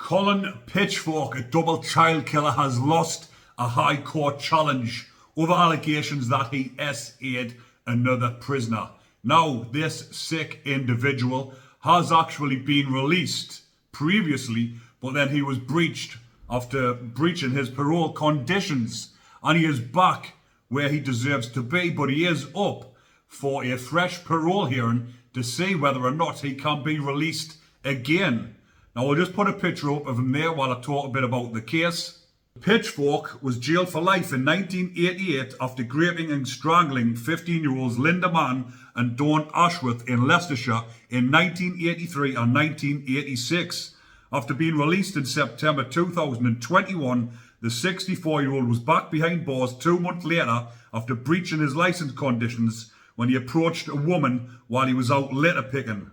Colin Pitchfork, a double child killer, has lost a High Court challenge over allegations that he SA'd another prisoner. Now, this sick individual has actually been released previously, but then he was breached after breaching his parole conditions, and he is back where he deserves to be, but he is up for a fresh parole hearing to see whether or not he can be released again. Now, I'll just put a picture up of him there while I talk a bit about the case. Pitchfork was jailed for life in 1988 after raping and strangling 15-year-olds Linda Mann and Dawn Ashworth in Leicestershire in 1983 and 1986. After being released in September 2021, the 64-year-old was back behind bars 2 months later after breaching his licence conditions when he approached a woman while he was out litter picking.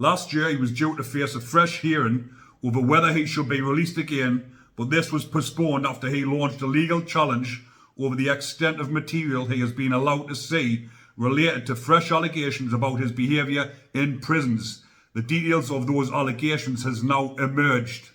Last year, he was due to face a fresh hearing over whether he should be released again, but this was postponed after he launched a legal challenge over the extent of material he has been allowed to see related to fresh allegations about his behaviour in prisons. The details of those allegations has now emerged.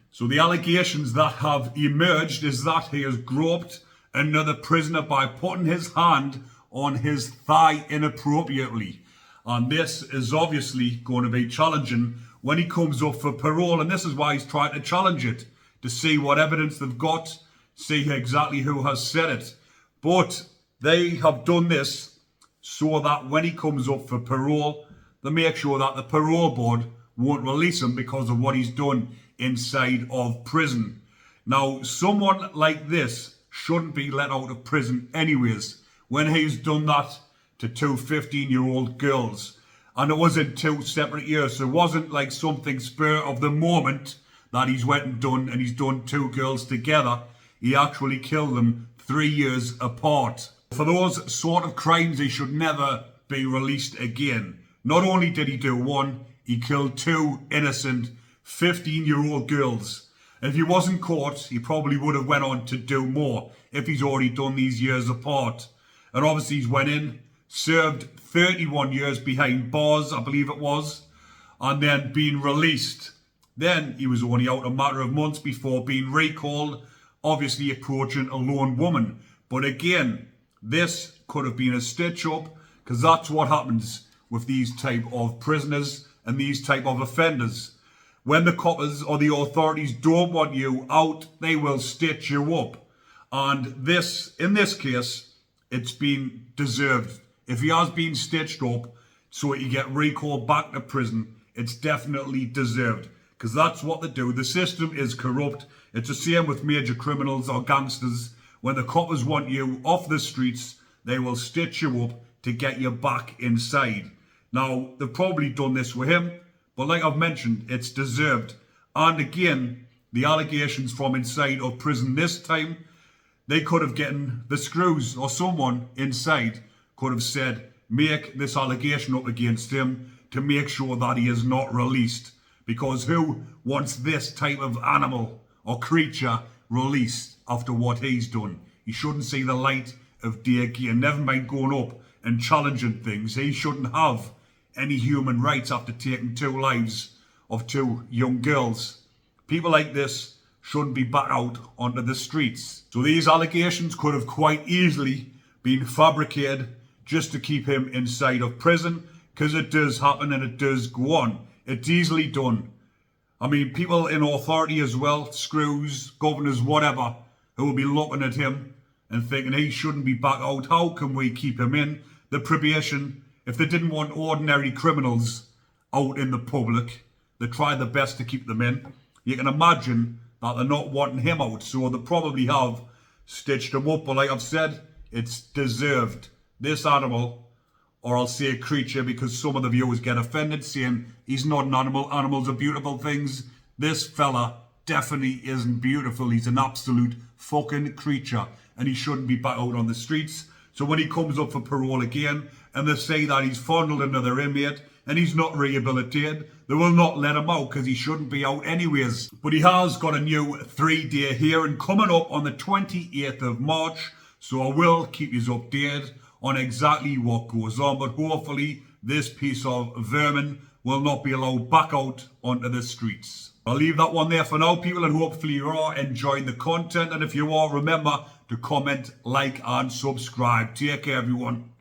So the allegations that have emerged is that he has groped another prisoner by putting his hand on his thigh inappropriately. And this is obviously going to be challenging when he comes up for parole, and this is why he's trying to challenge it, to see what evidence they've got, see exactly who has said it. But they have done this so that when he comes up for parole, they make sure that the parole board won't release him because of what he's done inside of prison. Now, someone like this shouldn't be let out of prison anyways, when he's done that to 2 15-year-old girls. And it was in 2 separate years, so it wasn't like something spur of the moment that he's went and he's done 2 girls together. He actually killed them 3 years apart. For those sort of crimes, he should never be released again. Not only did he do one, he killed 2 innocent 15-year-old girls. And if he wasn't caught, he probably would have went on to do more if he's already done these years apart. And obviously he's went in, served 31 years behind bars, I believe it was, and then been released. Then he was only out a matter of months before being recalled, obviously approaching a lone woman. But again, this could have been a stitch up, because that's what happens with these type of prisoners and these type of offenders. When the coppers or the authorities don't want you out, they will stitch you up. And this, in this case, it's been deserved. If he has been stitched up so he get recalled back to prison, it's definitely deserved. Because that's what they do. The system is corrupt. It's the same with major criminals or gangsters. When the coppers want you off the streets, they will stitch you up to get you back inside. Now, they've probably done this with him, but like I've mentioned, it's deserved. And again, the allegations from inside of prison this time, they could have gotten the screws, or someone inside could have said, make this allegation up against him to make sure that he is not released. Because who wants this type of animal or creature released after what he's done? He shouldn't see the light of day again. Never mind going up and challenging things. He shouldn't have any human rights after taking 2 lives of 2 young girls. People like this shouldn't be back out onto the streets. So these allegations could have quite easily been fabricated just to keep him inside of prison, because it does happen and it does go on. It's easily done. I mean, people in authority as well, screws, governors, whatever, who will be looking at him and thinking he shouldn't be back out. How can we keep him in? The probation, if they didn't want ordinary criminals out in the public, they try their best to keep them in. You can imagine that they're not wanting him out, so they probably have stitched him up. But like I've said, it's deserved. This animal, or I'll say a creature, because some of the viewers get offended saying he's not an animal. Animals are beautiful things. This fella definitely isn't beautiful. He's an absolute fucking creature, and he shouldn't be back out on the streets. So when he comes up for parole again, and they say that he's fondled another inmate and he's not rehabilitated, they will not let him out because he shouldn't be out anyways. But he has got a new 3-day hearing coming up on the 28th of March. So I will keep you updated on exactly what goes on, but hopefully this piece of vermin will not be allowed back out onto the streets. I'll leave that one there for now, people, and hopefully you are enjoying the content. And if you are, remember to comment, like, and subscribe. Take care, everyone.